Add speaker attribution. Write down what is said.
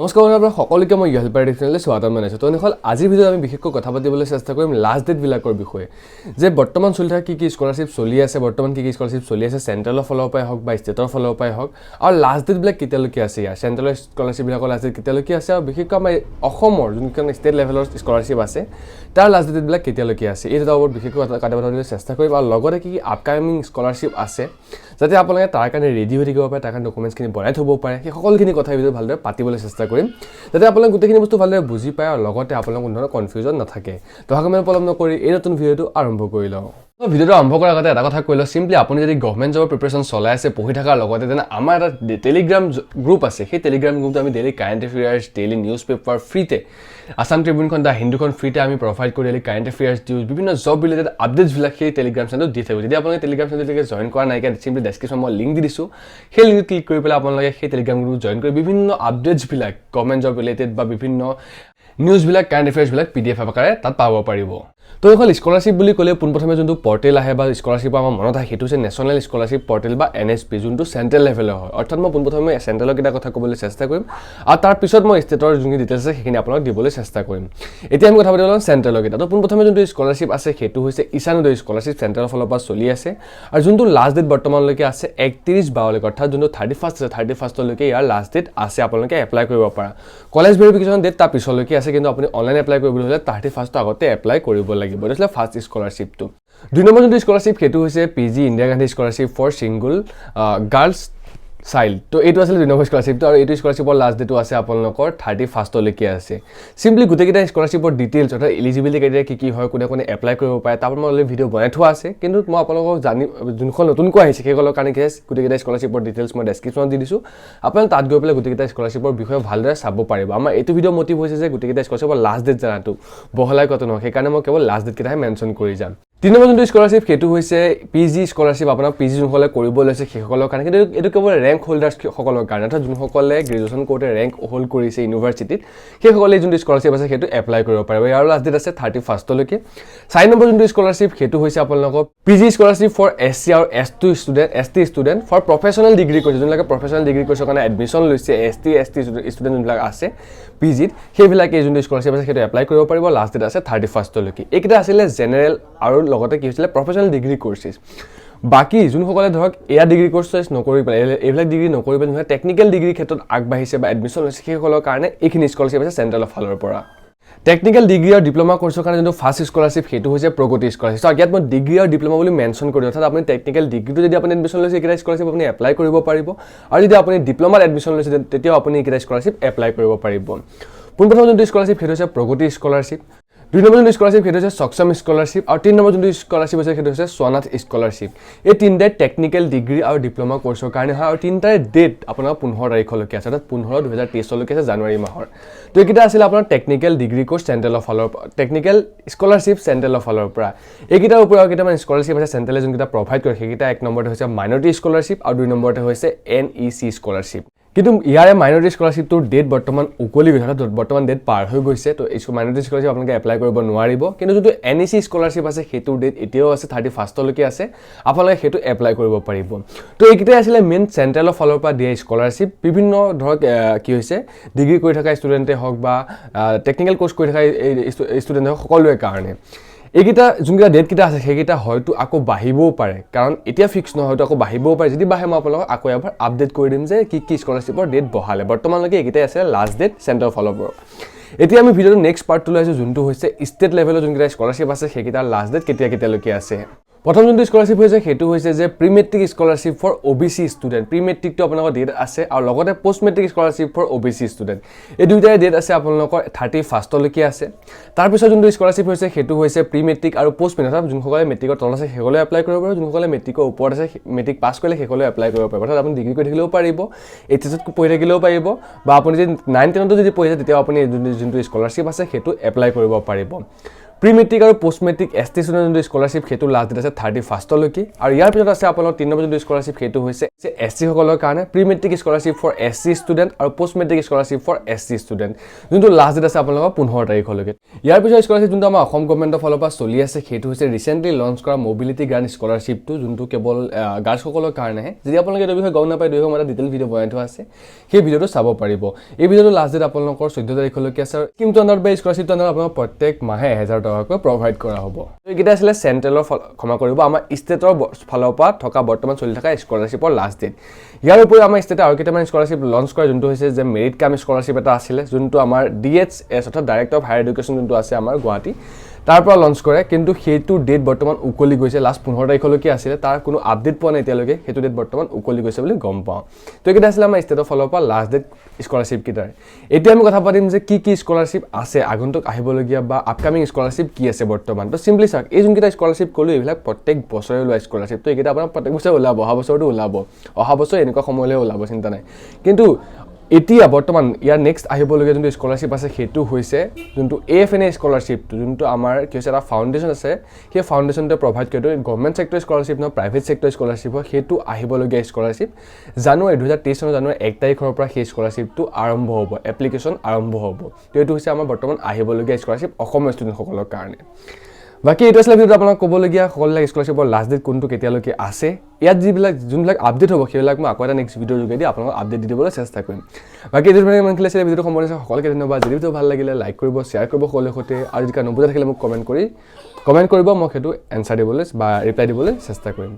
Speaker 1: নমস্কাৰ বন্ধুসকল, সকলোকে মই YrHelper চেনেললৈ স্বাগতম জনাইছোঁ। তো এনেহ'ল আজিৰ ভিডিঅ'ত আমি বিশেষকৈ কথা পাতিবলৈ চেষ্টা কৰিম লাষ্ট ডেটবিলাকৰ বিষয়ে, যে বৰ্তমান চলি থকা কি স্কলাৰশ্বিপ চলি আছে, বৰ্তমান কি স্কলাৰশ্বিপ চলি আছে, চেণ্ট্ৰেলৰ ফালৰ পৰাই হওক বা ষ্টেটৰ ফালৰ পৰাই হওক, আৰু লাষ্ট ডেটবিলাক কেতিয়ালৈকে আছে, ইয়াৰ চেণ্ট্ৰেলৰ স্কলাৰশ্বিপবিলাকৰ লাষ্ট ডেট কেতিয়ালৈকে আছে, আৰু বিশেষকৈ আমাৰ অসমৰ যোনখন ষ্টেট লেভেলৰ স্কলাৰশ্বিপ আছে তাৰ লাষ্ট ডেটবিলাক কেতিয়ালৈকে আছে, এই দুটাৰ ওপৰত বিশেষকৈ কথা পাতিবলৈ চেষ্টা কৰিম। আৰু লগতে কি আপকামিং স্কলাৰশ্বিপ আছে যাতে আপোনালোকে তাৰ কাৰণে ৰেডি হৈ থাকিব পাৰে, তাৰ কাৰণে ডকুমেণ্টছখিনি বনাই থ'ব পাৰে, সেই সকলোখিনি কথা ভিডিঅ'ত ভালদৰে পাতিবলৈ চেষ্টা কৰিম যাতে আপোনালোকে গোটেইখিনি বস্তু ভালদৰে বুজি পায় আৰু লগতে আপোনালোকৰ কোনো ধৰণৰ কনফিউজন নাথাকে। তো আমি পলম নকৰি এই নতুন ভিডিঅ'টো আৰম্ভ কৰি লওঁ। তো ভিডিঅ'টো আৰম্ভ কৰাৰ আগতে এটা কথা কৈ লওঁ, চিম্পলি আপুনি যদি গভৰ্ণমেণ্ট জবৰ প্ৰিপাৰেশ্যন চলাই আছে, পঢ়ি থকাৰ লগতে তেনে আমাৰ এটা টেলিগ্ৰাম গ্ৰুপ আছে, সেই টেলিগ্ৰাম গ্ৰুপটো আমি daily current affairs, daily news paper ফ্ৰীতে, আছাম ট্ৰিবিউনখন দা হিন্দুখন ফ্ৰীতে আমি প্ৰভাইড কৰি ডেইলি কাৰেণ্ট এফেয়াৰ্ছ নিউজ, বিভিন্ন জব ৰিলেটেড আপডেটছবিলাক সেই টেলিগ্ৰাম চেনেলত দি থাকিব। যদি আপোনালোকে টেলিগ্ৰাম চেনেলটোকে জইন কৰা নাইকিয়া, চিম্পলি ডেছক্ৰিপশ্যন মই লিংক দি দিছোঁ, সেই লিংকত ক্লিক কৰি পেলাই আপোনালোকে সেই টেলিগ্ৰাম গ্ৰুপত জইন কৰি বিভিন্ন আপডেটছবিলাক গভৰ্ণমেণ্ট জব ৰিলেটেড বা বিভিন্ন নিউজবিলাক, কাৰেণ্ট এফেয়াৰ্ছবিলাক PDF আকাৰে তাত পাব পাৰিব। তো এইখন স্কলাৰশ্বিপ বুলি ক'লে পোনপ্ৰথমে যোনটো পৰ্টেল আহে বা স্কলাৰশ্বিপৰ আমাৰ মনত আহে সেইটো হৈছে নেশ্যনেল স্কলাৰশ্বিপ পৰ্টেল বা NSP, যোনটো চেণ্ট্ৰেল লেভেলৰ হয়। অৰ্থাৎ মই পোনপ্ৰথমে চেণ্ট্ৰেলৰ কেইটা কথা ক'বলৈ চেষ্টা কৰিম আৰু তাৰপিছত মই ষ্টেটৰ যোনখিনি ডিটেইলছ আছে সেইখিনি আপোনাক দিবলৈ চেষ্টা কৰিম। এতিয়া আমি কথা পাতিব ল'ম চেণ্ট্ৰেলৰ কেইটা। তো পোনপ্ৰথমে যোনটো স্কলাৰশ্বিপ আছে সেইটো হৈছে ঈশানোদয় স্কলাৰশ্বিপ, চেণ্ট্ৰেলৰ ফালৰ পৰা চলি আছে, আৰু যোনটো লাষ্ট ডেট বৰ্তমানলৈকে আছে 31/12, অৰ্থাৎ যোনটো 31st আছে 31ষ্টলৈকে ইয়াৰ লাষ্ট ডেট আছে আপোনালোকে এপ্লাই কৰিব পৰা। কলেজ ভেৰিফিকেশ্যন ডেট তাৰ পিছলৈকে আছে, কিন্তু আপুনি অনলাইন এপ্লাই কৰিবলৈ হ'লে 31ষ্টৰ আগতে এপ্লাই কৰিব লাগিব। এইটো আছিলে ফাৰ্ষ্ট স্কলাৰশ্বিপটো। 2 নম্বৰ যোনটো স্কলাৰশ্বিপ সেইটো হৈছে PG Indira Gandhi scholarship for single girls child. তো এইটো আছিলে 2 নম্বৰ স্কলাৰশ্বিপটো, আৰু এইটো স্কলাৰশ্বিপৰ লাষ্ট ডেটো আছে আপোনালোকৰ 31ষ্টলৈকে আছে। চিম্পলি গোটেইকেইটা স্কলাৰশ্বিপৰ ডিটেইলছ, অৰ্থাৎ এলিজিবিলিটি ক্ৰাইটেৰিয়া কি হয়, কোনে কোনে এপ্লাই কৰিব পাৰে, তাৰ মই অলৰেডি ভিডিঅ' বনাই থোৱা আছে, কিন্তু মই আপোনালোকক যোনখন নতুনকৈ আহিছে সেইসকলৰ কাৰণে কি গোটেইকেইটা স্কলাৰশ্বিপৰ ডিটেইলছ মই ডেছক্ৰিপশ্যনত দি দিছোঁ, আপোনালোকে তাত গৈ পেলাই গোটেইকেইটা স্কলাৰশ্বিপৰ বিষয়ে ভালদৰে চাব পাৰিব। আমাৰ এইটো ভিডিঅ' মটিভ হৈছে যে গোটেইকেইটা স্কলাৰশ্বিপৰ লাষ্ট ডেট জানাটো, বহলাই কত নহয়, সেইকাৰণে মই কেৱল লাষ্ট ডেটকেইটাহে মেনশ্যন কৰি যাম। 3 নম্বৰ যোনটো স্কলাৰশ্বিপ সেইটো হৈছে PG স্কলাৰশ্বিপ, আপোনাৰ PG যোনসকলে কৰিব লৈছে সেইসকলৰ কাৰণে, কিন্তু এইটো কেৱল ৰেংক হোল্ডাৰ্ছ সকলৰ কাৰণে, অৰ্থাৎ যোনসকলে গ্ৰেজুৱেশ্যন কৰোঁতে ৰেংক হোল্ড কৰিছে ইউনিভাৰ্চিটিত সেইসকলে যোনটো স্কলাৰশ্বিপ আছে সেইটো এপ্লাই কৰিব পাৰিব। ইয়াৰ লাষ্ট ডেট আছে 31ষ্টলৈকে। 4 নম্বৰ যোনটো স্কলাৰশ্বিপ সেইটো হৈছে আপোনালোকৰ PG স্কলাৰশ্বিপ ফৰ SC আৰু ST student for professional degree কৰিছে, যোনবিলাকে প্ৰফেচনেল ডিগ্ৰী কৰিছে কাৰণে এডমিশ্যন লৈছে, ST ষ্টুডেণ্ট যোনবিলাক আছে PGত, সেইবিলাকে যোনটো স্কলাৰশ্বিপ আছে সেইটো এপ্লাই কৰিব পাৰিব। লাষ্ট ডেট আছে 31ষ্টলৈকে। এইকেইটা আছিলে জেনেৰেল আৰু লগতে কি হৈছিলে প্ৰফেচনেল ডিগ্ৰী কৰ্চেছ। বাকী যোনসকলে ধৰক এয়া ডিগ্ৰী কৰ্চেছ নকৰি পেলাই, এইবিলাক ডিগ্ৰী নকৰি পেলাই যোনসকলে টেকনিকেল ডিগ্ৰীৰ ক্ষেত্ৰত আগবাঢ়িছে বা এডমিশ্যন লৈছে সেইসকলৰ কাৰণে এইখিনি স্কলাৰশ্বিপ আছে চেণ্ট্ৰেলৰ ফালৰ পৰা। টেকনিকেল ডিগ্ৰী আৰু ডিপ্ল'মা কৰ্চৰ কাৰণে যোনটো ফাৰ্ষ্ট স্কলাৰশ্বিপ সেইটো হৈছে প্ৰগতি স্কলাৰশ্বিপ। চ' ইয়াত মই ডিগ্ৰী আৰু ডিপ্ল'মা বুলি মেনশ্যন কৰি দিওঁ, অৰ্থাৎ আপুনি টেকনিকেল ডিগ্ৰীটো যদি আপুনি এডমিশ্যন লৈছে এইকেইটা স্কলাৰশ্বিপ আপুনি এপ্লাই কৰিব পাৰিব, আৰু যদি আপুনি ডিপ্ল'মাত এডমিশ্যন লৈছে তেতিয়াও আপুনি এইকেইটা স্কলাৰশ্বিপ এপ্লাই কৰিব পাৰিব। পোনপ্ৰথম যোনটো স্কলাৰশ্বিপ সেইটো হৈছে প্ৰগতি স্কলাৰশ্বিপ, 2 নম্বৰ যোনটো স্কলাৰশ্বিপ সেইটো হৈছে সক্ষম স্কলাৰশ্বিপ, আৰু 3 নম্বৰ যোনটো স্কলাৰশ্বিপ আছে সেইটো হৈছে স্বনাথ স্কলাৰশ্বিপ। এই তিনিটাই টেকনিকেল ডিগ্ৰী আৰু ডিপ্ল'মা কৰ্চৰ কাৰণে হয়, আৰু তিনিটাৰে ডেট আপোনাৰ 15 তাৰিখলৈকে আছে, অৰ্থাৎ 15/2023লৈকে আছে, জানুৱাৰী মাহৰ। তো এইকেইটা আছিলে আপোনাৰ টেকনিকেল ডিগ্ৰী কৰ্চ চেণ্ট্ৰেলৰ ফালৰ পৰা, টেকনিকেল স্কলাৰশ্বিপ চেণ্ট্ৰেলৰ ফালৰ পৰা। এইকেইটাৰ ওপৰত আৰু কেইটামান স্কলাৰশ্বিপ আছে চেণ্ট্ৰেলে যোনকেইটা প্ৰভাইড কৰে, সেইকেইটা 1 নম্বৰতে হৈছে মাইনৰিটি স্কলাৰশ্বিপ আৰু 2 নম্বৰতে হৈছে NEC স্কলাৰশ্বিপ। কিন্তু ইয়াৰে মাইনৰিটি স্কলাৰশ্বিপটোৰ ডেট বৰ্তমান উকলি গৈছে, অৰ্থাৎ বৰ্তমান ডেট পাৰ হৈ গৈছে। তো এই মাইনৰিটি স্কলাৰশ্বিপ আপোনালোকে এপ্লাই কৰিব নোৱাৰিব, কিন্তু যোনটো NEC স্কলাৰশ্বিপ আছে সেইটোৰ ডেট এতিয়াও আছে 31ষ্টলৈকে আছে, আপোনালোকে সেইটো এপ্লাই কৰিব পাৰিব। তো এইকেইটাই আছিলে মেইন চেণ্ট্ৰেলৰ ফালৰ পৰা দিয়া স্কলাৰশ্বিপ, বিভিন্ন ধৰক কি হৈছে ডিগ্ৰী কৰি থকা ষ্টুডেণ্টে হওক বা টেকনিকেল কৰ্চ কৰি থকা ষ্টুডেণ্টে হওক সকলোৰে কাৰণে। এইকেইটা যোনকেইটা ডেটকেইটা আছে সেইকেইটা হয়তো আকৌ বাঢ়িবও পাৰে, কাৰণ এতিয়া ফিক্স নহয়, হয়তো আকৌ বাঢ়িবও পাৰে। যদি বাঢ়ে মই আপোনালোকক আকৌ এবাৰ আপডেট কৰি দিম যে কি স্কলাৰশ্বিপৰ ডেট বঢ়ালে। বৰ্তমানলৈকে এইকেইটাই আছে লাষ্ট ডেট চেণ্ট্ৰেলৰ ফালৰ পৰা। এতিয়া আমি ভিডিঅ'টো নেক্সট পাৰ্টটো লৈ আহিছোঁ, যোনটো হৈছে ষ্টেট লেভেলৰ যোনকেইটা স্কলাৰশ্বিপ আছে সেইকেইটাৰ লাষ্ট ডেট কেতিয়ালৈকে আছে। প্ৰথম যোনটো স্কলাৰশ্বিপ হৈছে সেইটো হৈছে যে pre matric scholarship for OBC student. Pre মেট্ৰিকটো আপোনালোকৰ ডেট আছে, আৰু লগতে post matric scholarship for OBC student, এই দুয়োটাৰে ডেট আছে আপোনালোকৰ 31ষ্টলৈকে আছে। তাৰপিছত যোনটো স্কলাৰশ্বিপ হৈছে সেইটো হৈছে প্ৰি মেট্ৰিক আৰু পষ্ট মেট্ৰিক, অৰ্থাৎ যোনসকলে মেট্ৰিকৰ তলত আছে সেইসকলে এপ্লাই কৰিব পাৰিব, যোনসকলে মেট্ৰিকৰ ওপৰত আছে মেট্ৰিক পাছ কৰিলে সেইসকলে এপ্লাই কৰিব পাৰিব। অৰ্থাৎ আপুনি ডিগ্ৰী কৰি থাকিলেও পাৰিব, HSত পঢ়ি থাকিলেও পাৰিব, বা আপুনি যদি 9-10তো যদি পঢ়িছে তেতিয়াও আপুনি যোনটো স্কলাৰশ্বিপ আছে সেইটো এপ্লাই কৰিব পাৰিব। প্ৰি মেট্ৰিক আৰু পোষ্ট মেট্ৰিক ST ষ্টুডেণ্ট যোনটো স্কলাৰশ্বিপ সেইটো লাষ্ট ডেট আছে 31লৈকে আৰু ইয়াৰ পিছত আছে আপোনালোকৰ 3 নম্বৰ যোনটো স্কলাৰশ্বিপ সেইটো হৈছে SC সকলৰ কাৰণে pre matric scholarship for SC student আৰু post matric scholarship for SC student যোনটো লাষ্ট ডেট আছে আপোনালোকৰ 15 তাৰিখলৈকে ইয়াৰ পিছত স্কলাৰশ্বিপ যোনটো আমাৰ অসম গভৰ্ণমেণ্টৰ ফালৰ পৰা চলি আছে সেইটো হৈছে ৰিসেন্টলি লঞ্চ কৰা মোবিলিটি গ্ৰান্ট স্কলাৰশ্বিপটো যোনটো কেৱল গাৰ্লছ সকলৰ কাৰণেহে যদি আপোনালোকে এই বিষয়ে গম নাপায় দুই সময়ত ডিটেইল ভিডিঅ' বনাই থোৱা আছে সেই ভিডিঅ'টো চাব পাৰিব এই ভিডিঅ'টো লাষ্ট ডেট আপোনালোকৰ 14 তাৰিখলৈকে আছে আৰু স্কিমটো আণ্ডাৰ বাই স্কলাৰশ্বিপটো আণ্ডাৰ আপোনালোকক প্ৰত্যেক মাহে 1000 টকাকৈ প্ৰভাইড কৰা হ'ব এইকেইটা আছিলে চেণ্ট্ৰেলৰ ক্ষমা কৰিব আমাৰ ষ্টেটৰ ফালৰ পৰা থকা বৰ্তমান চলি থকা স্কলাৰশ্বিপৰ লাষ্ট ডেট ইয়াৰ উপৰি আমাৰ ষ্টেটে আৰু কেইটামান স্কলাৰশ্বিপ লঞ্চ কৰে যোনটো হৈছে যে মেৰিট কাম স্কলাৰশ্বিপ এটা আছিলে যোনটো আমাৰ DHS অৰ্থাৎ ডাইৰেক্টৰ অফ হায়াৰ এডুকেশ্যন যোনটো আছে আমাৰ গুৱাহাটী তাৰ পৰা লঞ্চ কৰে কিন্তু সেইটো ডেট বৰ্তমান উকলি গৈছে লাষ্ট 15 তাৰিখলৈকে আছিলে তাৰ কোনো আপডেট পোৱা নাই এতিয়ালৈকে সেইটো ডেট বৰ্তমান উকলি গৈছে বুলি গম পাওঁ তো এইকেইটা আছিলে আমাৰ ষ্টেটৰ ফালৰ পৰা লাষ্ট ডেট স্কলাৰশ্বিপ কেইটাৰ এতিয়া আমি কথা পাতিম যে কি স্কলাৰশ্বিপ আছে আগন্তুক আহিবলগীয়া বা আপকামিং স্কলাৰশ্বিপ কি আছে বৰ্তমান তো চিম্পলি চাওক এই যোনকেইটা স্কলাৰশ্বিপ ক'লো এইবিলাক প্ৰত্যেক বছৰে ওলোৱা স্কলাৰশ্বিপ তো এইকেইটা আপোনাৰ প্ৰত্যেক বছৰে ওলাব অহা বছৰটো ওলাব অহা বছৰ এনেকুৱা সময়লৈ ওলাব চিন্তা নাই কিন্তু এতিয়া বৰ্তমান ইয়াৰ নেক্সট আহিবলগীয়া যোনটো স্কলাৰশ্বিপ আছে সেইটো হৈছে যোনটো AFNA স্কলাৰশ্বিপটো যোনটো আমাৰ কি হৈছে এটা ফাউণ্ডেশ্যন আছে সেই ফাউণ্ডেশ্যনটোৱে প্ৰভাইড কৰে গভৰ্ণমেণ্ট ছেক্টৰ স্কলাৰশ্বিপ নহয় প্ৰাইভেট ছেক্টৰ স্কলাৰশ্বিপ হয় সেইটো আহিবলগীয়া স্কলাৰশ্বিপ জানুৱাৰী 2023 চনৰ জানুৱাৰী 1 তাৰিখৰ পৰা সেই স্কলাৰশ্বিপটো আৰম্ভ হ'ব এপ্লিকেশ্যন আৰম্ভ হ'ব তো এইটো হৈছে আমাৰ বৰ্তমান আহিবলগীয়া স্কলাৰশ্বিপ অসমৰ ষ্টুডেণ্টসকলৰ কাৰণে বাকি এইটো আছিলে ভিডিঅ'টো আপোনাক ক'বলগীয়া সকলোবিলাক স্কলাৰশ্বিপৰ লাষ্ট ডেট কোনটো কেতিয়ালৈকে আছে ইয়াত যোনবিলাক আপডেট হ'ব সেইবিলাক মই আকৌ এটা নেক্সট ভিডিঅ'ৰ যোগেদি আপোনালোকক আপডেট দি দিবলৈ চেষ্টা কৰিম বাকি এইটো ইমানখিনি আছিলে ভিডিঅ'টো সম্পূৰ্ণ সকলোকে ধন্যবাদ যদি ভিডিঅ' ভাল লাগিলে লাইক কৰিব শ্বেয়াৰ কৰিব সকলোৰে সৈতে আৰু যদি কিবা নুবুজা থাকিলে মোক কমেণ্ট কৰিব মই সেইটো এনচাৰ দিবলৈ বা ৰিপ্লাই দিবলৈ চেষ্টা কৰিম